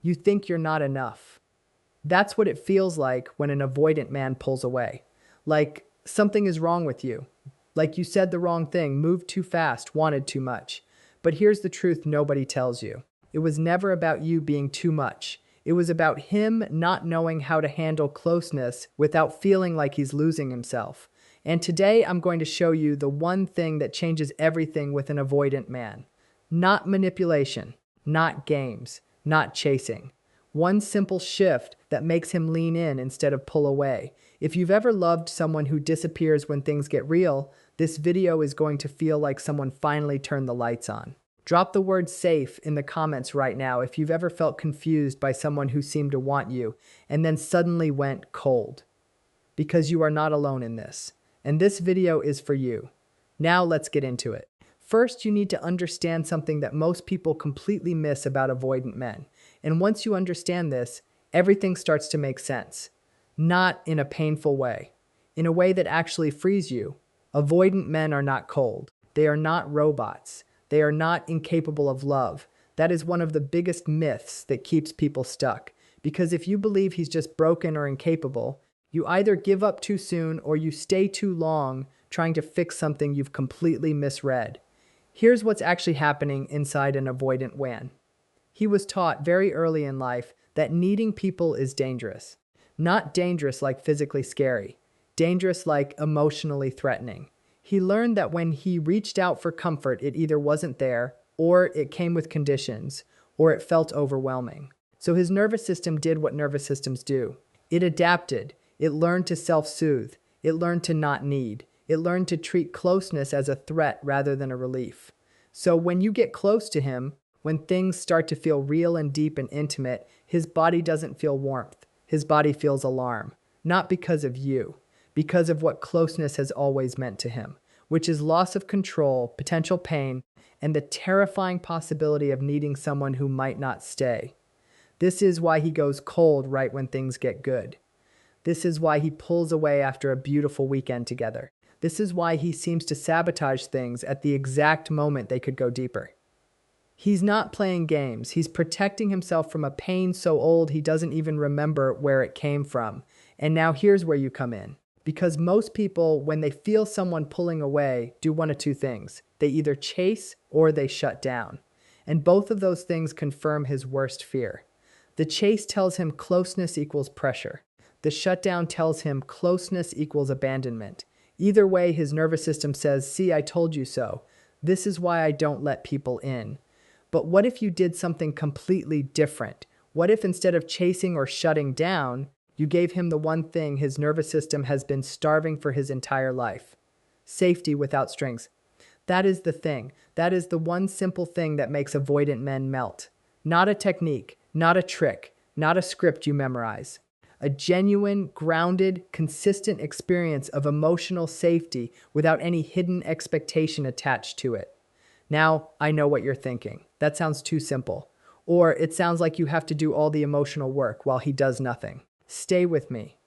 You think you're not enough. That's what it feels like when an avoidant man pulls away. Like something is wrong with you. Like you said the wrong thing, moved too fast, wanted too much. But here's the truth nobody tells you. It was never about you being too much. It was about him not knowing how to handle closeness without feeling like he's losing himself. And today I'm going to show you the one thing that changes everything with an avoidant man. Not manipulation, not games, not chasing. One simple shift that makes him lean in instead of pull away. If you've ever loved someone who disappears when things get real, this video is going to feel like someone finally turned the lights on. Drop the word safe in the comments right now if you've ever felt confused by someone who seemed to want you and then suddenly went cold. Because you are not alone in this. And this video is for you. Now let's get into it. First, you need to understand something that most people completely miss about avoidant men. And once you understand this, everything starts to make sense. Not in a painful way. In a way that actually frees you. Avoidant men are not cold. They are not robots. They are not incapable of love. That is one of the biggest myths that keeps people stuck. Because if you believe he's just broken or incapable, you either give up too soon or you stay too long trying to fix something you've completely misread. Here's what's actually happening inside an avoidant man. He was taught very early in life that needing people is dangerous. Not dangerous like physically scary. Dangerous like emotionally threatening. He learned that when he reached out for comfort, it either wasn't there, or it came with conditions, or it felt overwhelming. So his nervous system did what nervous systems do. It adapted. It learned to self-soothe. It learned to not need. It learned to treat closeness as a threat rather than a relief. So when you get close to him, when things start to feel real and deep and intimate, his body doesn't feel warmth. His body feels alarm. Not because of you. Because of what closeness has always meant to him, which is loss of control, potential pain, and the terrifying possibility of needing someone who might not stay. This is why he goes cold right when things get good. This is why he pulls away after a beautiful weekend together. This is why he seems to sabotage things at the exact moment they could go deeper. He's not playing games. He's protecting himself from a pain so old he doesn't even remember where it came from. And now here's where you come in. Because most people, when they feel someone pulling away, do one of two things. They either chase or they shut down. And both of those things confirm his worst fear. The chase tells him closeness equals pressure. The shutdown tells him closeness equals abandonment. Either way, his nervous system says, see, I told you so. This is why I don't let people in. But what if you did something completely different? What if instead of chasing or shutting down, you gave him the one thing his nervous system has been starving for his entire life? Safety without strings. That is the thing. That is the one simple thing that makes avoidant men melt. Not a technique, not a trick, not a script you memorize. A genuine, grounded, consistent experience of emotional safety without any hidden expectation attached to it. Now, I know what you're thinking. That sounds too simple. Or it sounds like you have to do all the emotional work while he does nothing. Stay with me.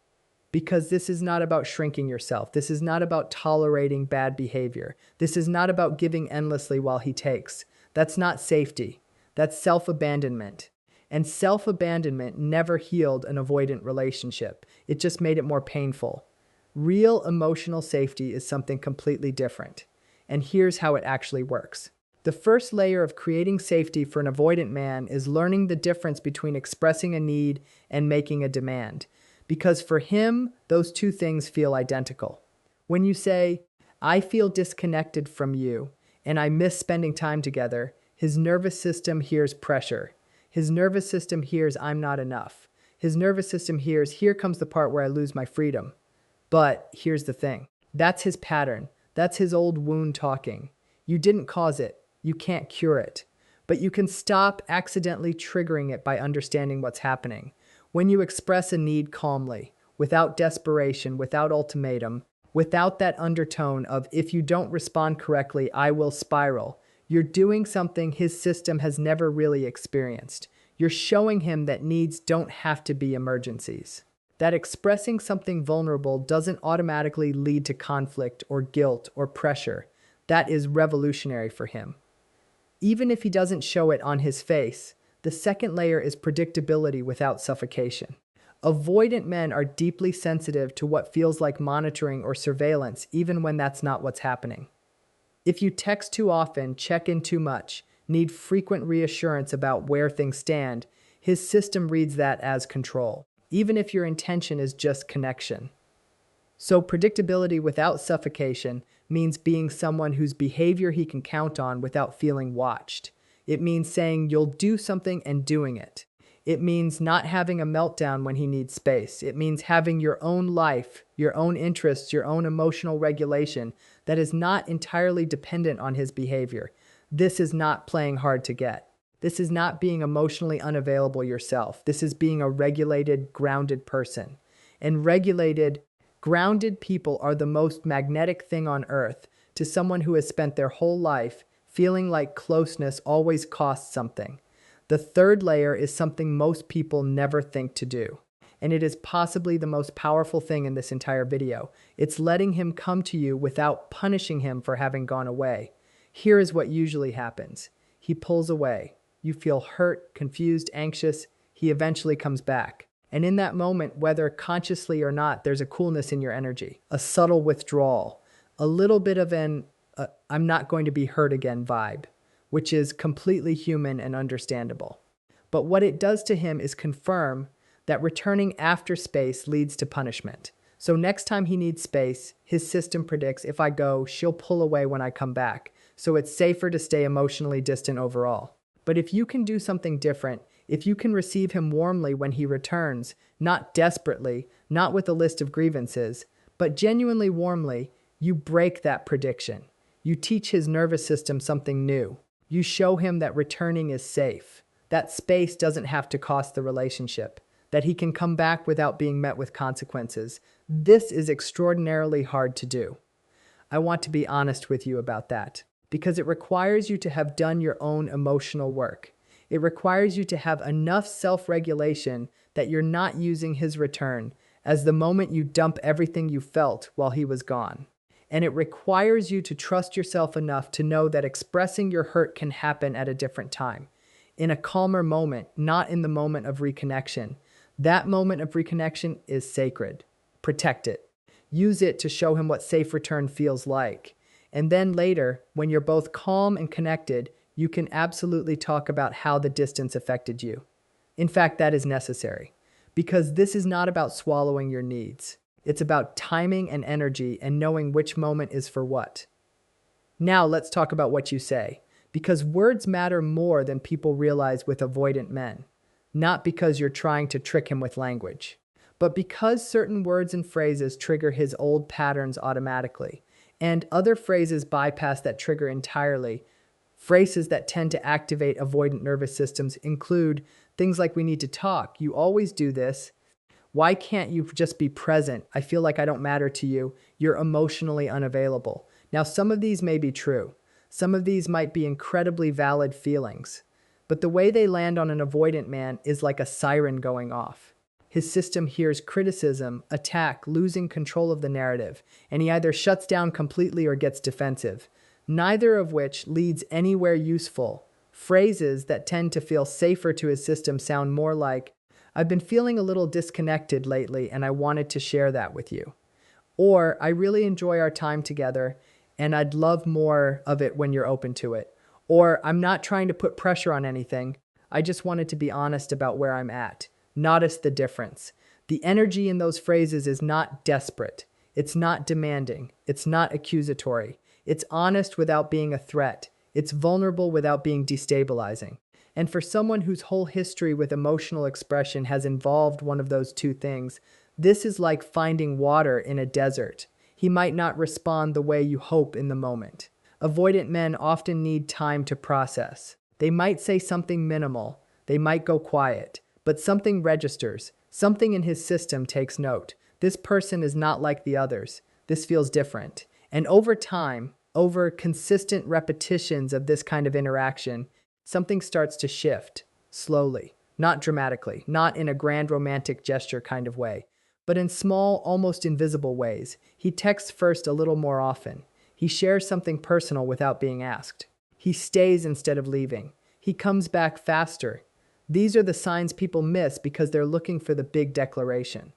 Because this is not about shrinking yourself. This is not about tolerating bad behavior. This is not about giving endlessly while he takes. That's not safety. That's self-abandonment. And self-abandonment never healed an avoidant relationship. It just made it more painful. Real emotional safety is something completely different. And here's how it actually works. The first layer of creating safety for an avoidant man is learning the difference between expressing a need and making a demand. Because for him, those two things feel identical. When you say, I feel disconnected from you, and I miss spending time together, his nervous system hears pressure. His nervous system hears, I'm not enough. His nervous system hears, here comes the part where I lose my freedom. But here's the thing. That's his pattern. That's his old wound talking. You didn't cause it. You can't cure it. But you can stop accidentally triggering it by understanding what's happening. When you express a need calmly, without desperation, without ultimatum, without that undertone of, if you don't respond correctly, I will spiral, you're doing something his system has never really experienced. You're showing him that needs don't have to be emergencies. That expressing something vulnerable doesn't automatically lead to conflict or guilt or pressure. That is revolutionary for him. Even if he doesn't show it on his face, The second layer is predictability without suffocation. Avoidant men are deeply sensitive to what feels like monitoring or surveillance, even when that's not what's happening. If you text too often, check in too much, need frequent reassurance about where things stand, his system reads that as control, even if your intention is just connection. So predictability without suffocation means being someone whose behavior he can count on without feeling watched. It means saying you'll do something and doing it. It means not having a meltdown when he needs space. It means having your own life, your own interests, your own emotional regulation that is not entirely dependent on his behavior. This is not playing hard to get. This is not being emotionally unavailable yourself. This is being a regulated, grounded person. And regulated, grounded people are the most magnetic thing on earth to someone who has spent their whole life feeling like closeness always costs something. The third layer is something most people never think to do. And it is possibly the most powerful thing in this entire video. It's letting him come to you without punishing him for having gone away. Here is what usually happens. He pulls away. You feel hurt, confused, anxious. He eventually comes back. And in that moment, whether consciously or not, there's a coolness in your energy, a subtle withdrawal, a little bit of an I'm not going to be hurt again vibe, which is completely human and understandable. But what it does to him is confirm that returning after space leads to punishment. So next time he needs space, his system predicts if I go, she'll pull away when I come back. So it's safer to stay emotionally distant overall. But if you can do something different, if you can receive him warmly when he returns, not desperately, not with a list of grievances, but genuinely warmly, you break that prediction. You teach his nervous system something new. You show him that returning is safe, that space doesn't have to cost the relationship, that he can come back without being met with consequences. This is extraordinarily hard to do. I want to be honest with you about that, because it requires you to have done your own emotional work. It requires you to have enough self-regulation that you're not using his return as the moment you dump everything you felt while he was gone. And it requires you to trust yourself enough to know that expressing your hurt can happen at a different time, in a calmer moment, not in the moment of reconnection. That moment of reconnection is sacred. Protect it. Use it to show him what safe return feels like. And then later, when you're both calm and connected, you can absolutely talk about how the distance affected you. In fact, that is necessary, because this is not about swallowing your needs. It's about timing and energy and knowing which moment is for what. Now let's talk about what you say, because words matter more than people realize with avoidant men. Not because you're trying to trick him with language, but because certain words and phrases trigger his old patterns automatically, and other phrases bypass that trigger entirely. Phrases that tend to activate avoidant nervous systems include things like, we need to talk, you always do this, why can't you just be present, I feel like I don't matter to you, you're emotionally unavailable. Now, some of these may be true. Some of these might be incredibly valid feelings. But the way they land on an avoidant man is like a siren going off. His system hears criticism, attack, losing control of the narrative, and he either shuts down completely or gets defensive, neither of which leads anywhere useful. Phrases that tend to feel safer to his system sound more like, I've been feeling a little disconnected lately and I wanted to share that with you. Or, I really enjoy our time together and I'd love more of it when you're open to it. Or, I'm not trying to put pressure on anything, I just wanted to be honest about where I'm at. Notice the difference. The energy in those phrases is not desperate. It's not demanding. It's not accusatory. It's honest without being a threat. It's vulnerable without being destabilizing. And for someone whose whole history with emotional expression has involved one of those two things, this is like finding water in a desert. He might not respond the way you hope in the moment. Avoidant men often need time to process. They might say something minimal. They might go quiet. But something registers. Something in his system takes note. This person is not like the others. This feels different. And over time, over consistent repetitions of this kind of interaction, something starts to shift, slowly, not dramatically, not in a grand romantic gesture kind of way, but in small, almost invisible ways. He texts first a little more often. He shares something personal without being asked. He stays instead of leaving. He comes back faster. These are the signs people miss because they're looking for the big declaration.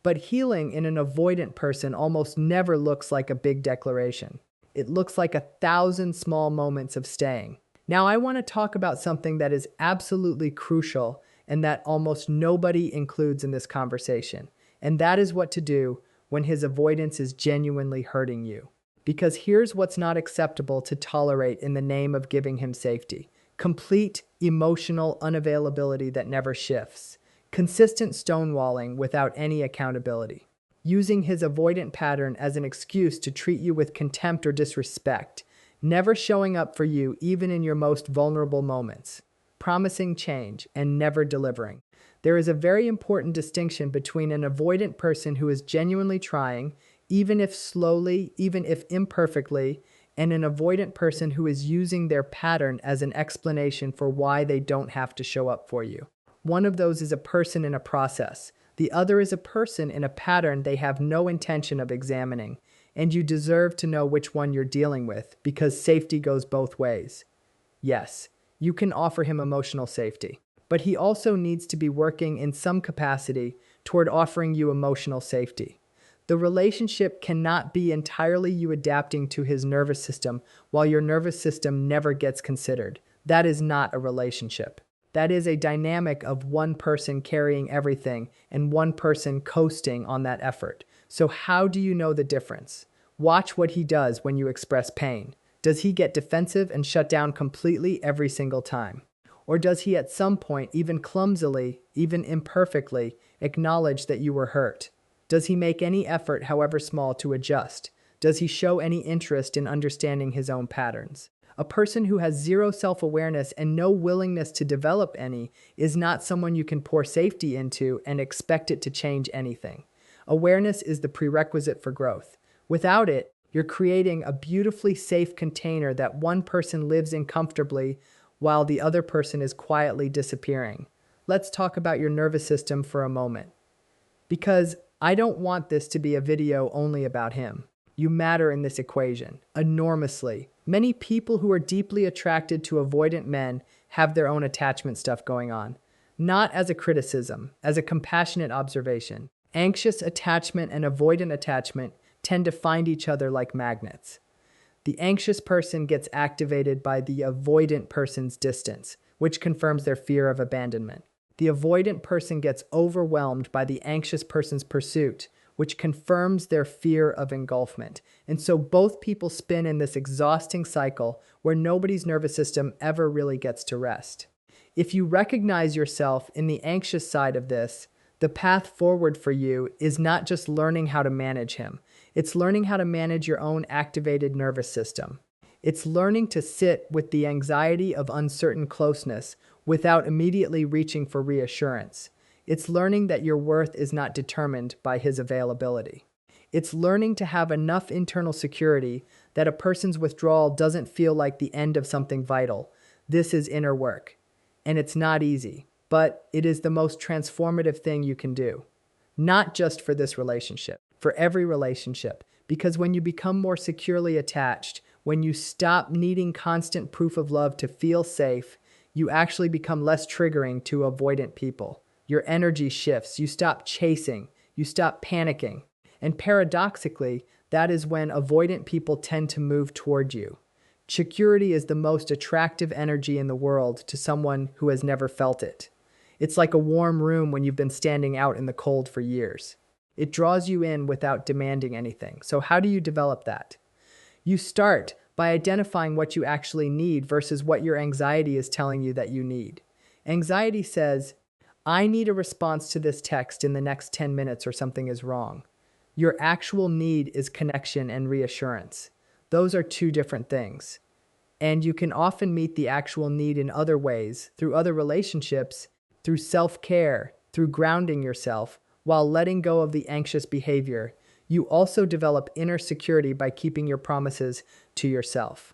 But healing in an avoidant person almost never looks like a big declaration. It looks like 1,000 small moments of staying. Now, I want to talk about something that is absolutely crucial and that almost nobody includes in this conversation. And that is what to do when his avoidance is genuinely hurting you. Because here's what's not acceptable to tolerate in the name of giving him safety: complete emotional unavailability that never shifts, consistent stonewalling without any accountability, using his avoidant pattern as an excuse to treat you with contempt or disrespect, never showing up for you even in your most vulnerable moments, promising change and never delivering. There is a very important distinction between an avoidant person who is genuinely trying, even if slowly, even if imperfectly, and an avoidant person who is using their pattern as an explanation for why they don't have to show up for you. One of those is a person in a process. The other is a person in a pattern they have no intention of examining. And you deserve to know which one you're dealing with, because safety goes both ways. Yes, you can offer him emotional safety, but he also needs to be working in some capacity toward offering you emotional safety. The relationship cannot be entirely you adapting to his nervous system while your nervous system never gets considered. That is not a relationship. That is a dynamic of one person carrying everything and one person coasting on that effort. So how do you know the difference? Watch what he does when you express pain. Does he get defensive and shut down completely every single time? Or does he at some point, even clumsily, even imperfectly, acknowledge that you were hurt? Does he make any effort, however small, to adjust? Does he show any interest in understanding his own patterns? A person who has zero self-awareness and no willingness to develop any is not someone you can pour safety into and expect it to change anything. Awareness is the prerequisite for growth. Without it, you're creating a beautifully safe container that one person lives in comfortably while the other person is quietly disappearing. Let's talk about your nervous system for a moment. Because I don't want this to be a video only about him. You matter in this equation, enormously. Many people who are deeply attracted to avoidant men have their own attachment stuff going on. Not as a criticism, as a compassionate observation. Anxious attachment and avoidant attachment tend to find each other like magnets. The anxious person gets activated by the avoidant person's distance, which confirms their fear of abandonment. The avoidant person gets overwhelmed by the anxious person's pursuit, which confirms their fear of engulfment. And so both people spin in this exhausting cycle where nobody's nervous system ever really gets to rest. If you recognize yourself in the anxious side of this, the path forward for you is not just learning how to manage him. It's learning how to manage your own activated nervous system. It's learning to sit with the anxiety of uncertain closeness without immediately reaching for reassurance. It's learning that your worth is not determined by his availability. It's learning to have enough internal security that a person's withdrawal doesn't feel like the end of something vital. This is inner work. And it's not easy, but it is the most transformative thing you can do. Not just for this relationship, for every relationship. Because when you become more securely attached, when you stop needing constant proof of love to feel safe, you actually become less triggering to avoidant people. Your energy shifts, you stop chasing, you stop panicking. And paradoxically, that is when avoidant people tend to move toward you. Security is the most attractive energy in the world to someone who has never felt it. It's like a warm room when you've been standing out in the cold for years. It draws you in without demanding anything. So how do you develop that? You start by identifying what you actually need versus what your anxiety is telling you that you need. Anxiety says, I need a response to this text in the next 10 minutes or something is wrong. Your actual need is connection and reassurance. Those are two different things. And you can often meet the actual need in other ways, through other relationships, through self-care, through grounding yourself, while letting go of the anxious behavior. You also develop inner security by keeping your promises to yourself.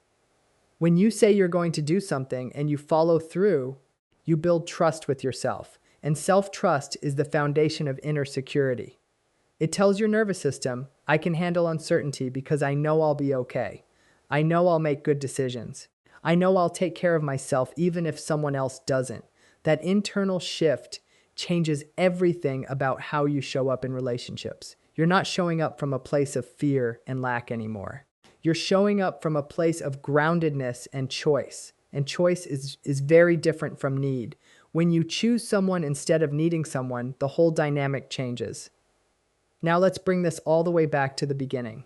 When you say you're going to do something and you follow through, you build trust with yourself. And self-trust is the foundation of inner security. It tells your nervous system, I can handle uncertainty because I know I'll be okay. I know I'll make good decisions. I know I'll take care of myself even if someone else doesn't. That internal shift changes everything about how you show up in relationships. You're not showing up from a place of fear and lack anymore. You're showing up from a place of groundedness and choice. And choice is very different from need. When you choose someone instead of needing someone, the whole dynamic changes. Now let's bring this all the way back to the beginning.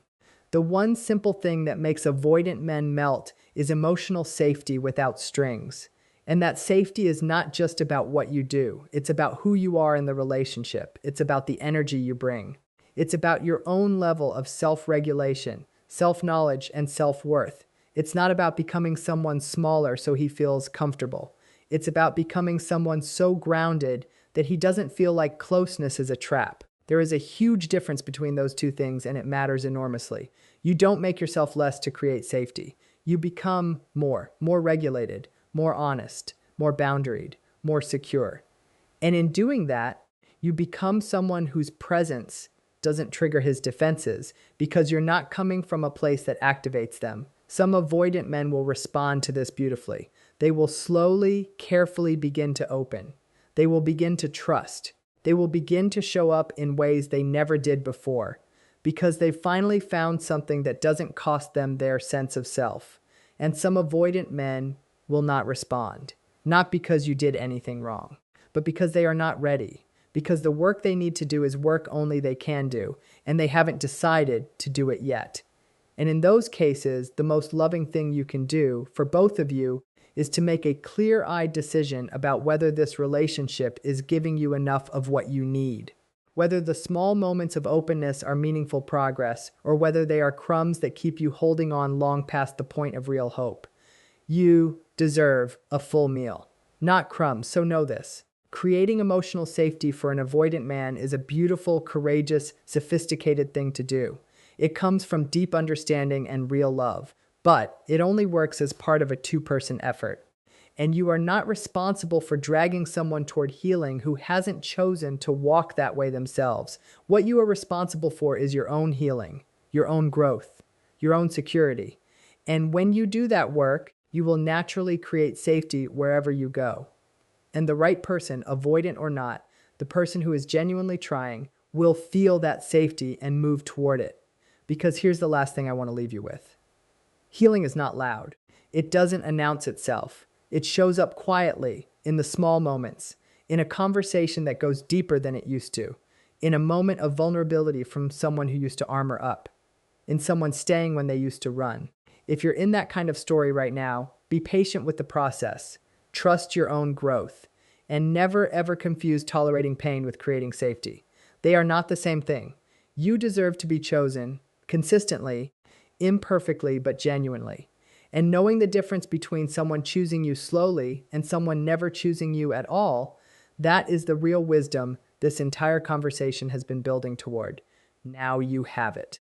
The one simple thing that makes avoidant men melt is emotional safety without strings. And that safety is not just about what you do. It's about who you are in the relationship. It's about the energy you bring. It's about your own level of self-regulation, self-knowledge, and self-worth. It's not about becoming someone smaller so he feels comfortable. It's about becoming someone so grounded that he doesn't feel like closeness is a trap. There is a huge difference between those two things, and it matters enormously. You don't make yourself less to create safety. You become more regulated, more honest, more boundaried, more secure. And in doing that, you become someone whose presence doesn't trigger his defenses because you're not coming from a place that activates them. Some avoidant men will respond to this beautifully. They will slowly, carefully begin to open. They will begin to trust. They will begin to show up in ways they never did before because they've finally found something that doesn't cost them their sense of self. And some avoidant men will not respond, not because you did anything wrong, but because they are not ready, because the work they need to do is work only they can do, and they haven't decided to do it yet. And in those cases, the most loving thing you can do for both of you is to make a clear-eyed decision about whether this relationship is giving you enough of what you need, whether the small moments of openness are meaningful progress, or whether they are crumbs that keep you holding on long past the point of real hope. You deserve a full meal, not crumbs, so know this. Creating emotional safety for an avoidant man is a beautiful, courageous, sophisticated thing to do. It comes from deep understanding and real love, but it only works as part of a two-person effort. And you are not responsible for dragging someone toward healing who hasn't chosen to walk that way themselves. What you are responsible for is your own healing, your own growth, your own security. And when you do that work, you will naturally create safety wherever you go. And the right person, avoidant or not, the person who is genuinely trying, will feel that safety and move toward it. Because here's the last thing I want to leave you with. Healing is not loud. It doesn't announce itself. It shows up quietly, in the small moments, in a conversation that goes deeper than it used to, in a moment of vulnerability from someone who used to armor up, in someone staying when they used to run. If you're in that kind of story right now, be patient with the process, trust your own growth, and never ever confuse tolerating pain with creating safety. They are not the same thing. You deserve to be chosen, consistently, imperfectly, but genuinely. And knowing the difference between someone choosing you slowly and someone never choosing you at all, that is the real wisdom this entire conversation has been building toward. Now you have it.